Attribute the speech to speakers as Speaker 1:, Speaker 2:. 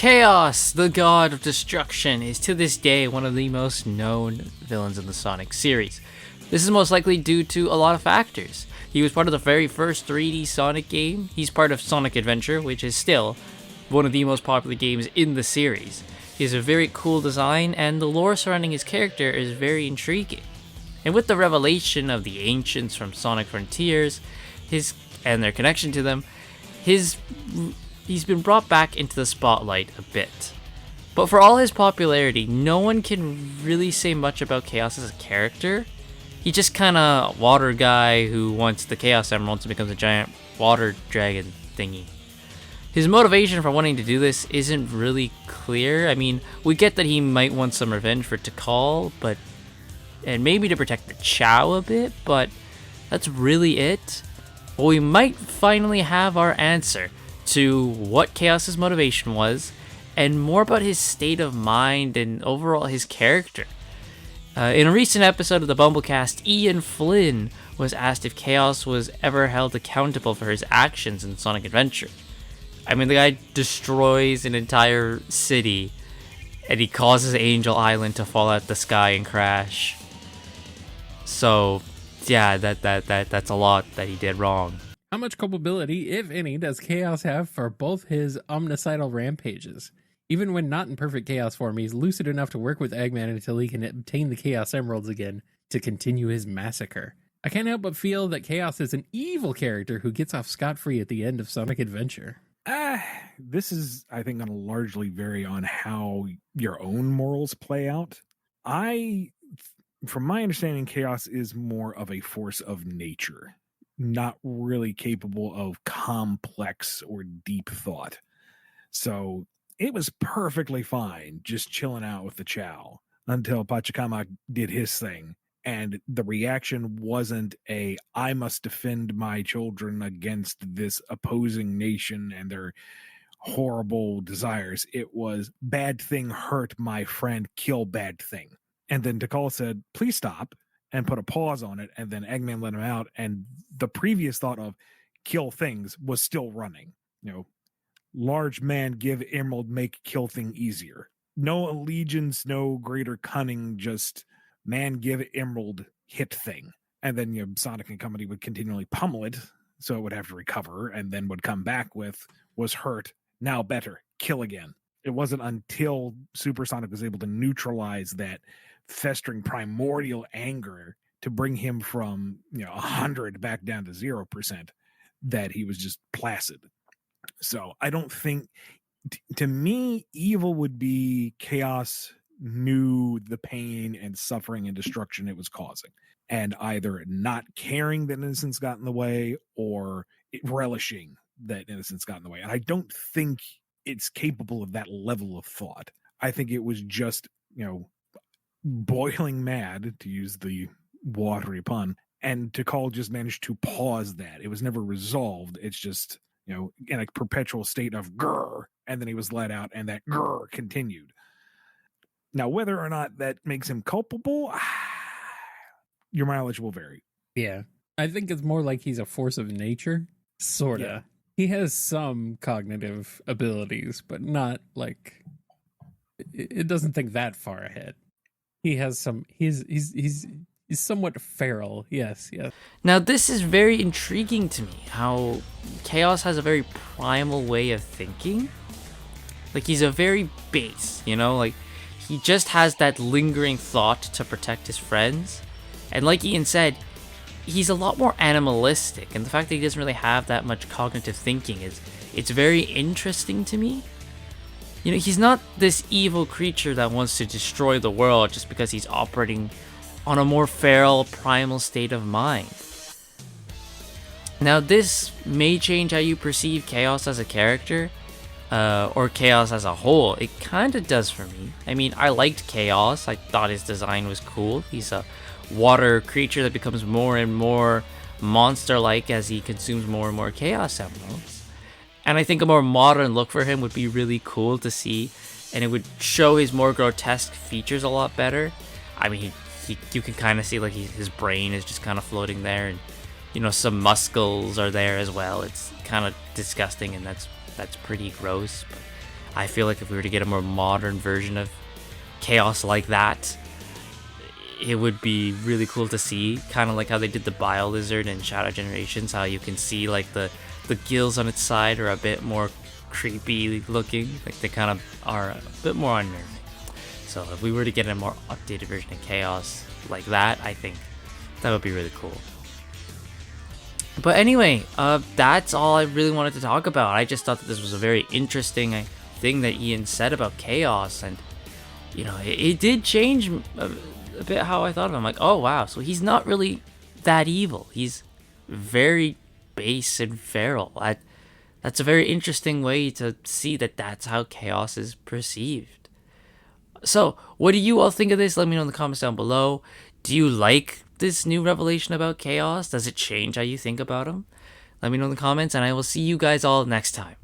Speaker 1: Chaos, the god of destruction, is to this day one of the most known villains in the Sonic series. This is most likely due to a lot of factors. He was part of the very first 3D Sonic game. He's part of Sonic Adventure, which is still one of the most popular games in the series. He has a very cool design, and the lore surrounding his character is very intriguing. And with the revelation of the ancients from Sonic Frontiers, and their connection to them, he's been brought back into the spotlight a bit. But for all his popularity, no one can really say much about Chaos as a character. He's just kinda water guy who wants the Chaos Emeralds and becomes a giant water dragon thingy. His motivation for wanting to do this isn't really clear. I mean, we get that he might want some revenge for Tikal, and maybe to protect the Chao a bit, but that's really it. Well, we might finally have our answer to what Chaos's motivation was, and more about his state of mind and overall his character. In a recent episode of the Bumblecast, Ian Flynn was asked if Chaos was ever held accountable for his actions in Sonic Adventure. I mean, the guy destroys an entire city, and he causes Angel Island to fall out the sky and crash. So, yeah, that's a lot that he did wrong.
Speaker 2: How much culpability, if any, does Chaos have for both his omnicidal rampages? Even when not in perfect Chaos form, he's lucid enough to work with Eggman until he can obtain the Chaos Emeralds again to continue his massacre. I can't help but feel that Chaos is an evil character who gets off scot-free at the end of Sonic Adventure.
Speaker 3: This is, I think, going to largely vary on how your own morals play out. From my understanding, Chaos is more of a force of nature, not really capable of complex or deep thought. So it was perfectly fine just chilling out with the Chao until Pachacamac did his thing. And the reaction wasn't I must defend my children against this opposing nation and their horrible desires. It was bad thing hurt my friend, kill bad thing. And then Tikal said, please stop, and put a pause on it. And then Eggman let him out. And the previous thought of kill things was still running. Large man give emerald, make kill thing easier. No allegiance, no greater cunning, just man give emerald hit thing. And then Sonic and company would continually pummel it, so it would have to recover, and then would come back with was hurt, now better, kill again. It wasn't until Super Sonic was able to neutralize that festering primordial anger to bring him from 100 back down to 0% that he was just placid. So I don't think, to me, evil would be Chaos knew the pain and suffering and destruction it was causing, and either not caring that innocence got in the way or relishing that innocence got in the way. And I don't think it's capable of that level of thought. I think it was just, boiling mad, to use the watery pun, and Tikal just managed to pause that. It was never resolved. It's just, in a perpetual state of grr, and then he was let out, and that grr continued. Now, whether or not that makes him culpable, your mileage will vary.
Speaker 2: Yeah. I think it's more like he's a force of nature. Sorta. Yeah. He has some cognitive abilities, but not like, it doesn't think that far ahead. He has some, he's somewhat feral. Yes.
Speaker 1: Now, this is very intriguing to me, how Chaos has a very primal way of thinking. Like, he's a very base, like, he just has that lingering thought to protect his friends. And like Ian said, he's a lot more animalistic. And the fact that he doesn't really have that much cognitive thinking it's very interesting to me. He's not this evil creature that wants to destroy the world just because he's operating on a more feral, primal state of mind. Now, this may change how you perceive Chaos as a character. Or Chaos as a whole. It kind of does for me. I mean, I liked Chaos. I thought his design was cool. He's a water creature that becomes more and more monster-like as he consumes more and more Chaos Emeralds. And I think a more modern look for him would be really cool to see, and it would show his more grotesque features a lot better. I mean, you can kind of see like his brain is just kind of floating there, and some muscles are there as well. It's kind of disgusting, and that's pretty gross. But I feel like if we were to get a more modern version of Chaos like that, it would be really cool to see, kind of like how they did the Bile Lizard in Shadow Generations, how you can see like the gills on its side are a bit more creepy looking, like they kind of are a bit more unnerving. So if we were to get a more updated version of Chaos like that, I think that would be really cool. But anyway, that's all I really wanted to talk about. I just thought that this was a very interesting thing that Ian said about Chaos, and you know, it did change a bit how I thought of him. Like, oh wow, so he's not really that evil. He's very base and feral. That's a very interesting way to see that that's how Chaos is perceived. So, what do you all think of this? Let me know in the comments down below. Do you like this new revelation about Chaos? Does it change how you think about him? Let me know in the comments, and I will see you guys all next time.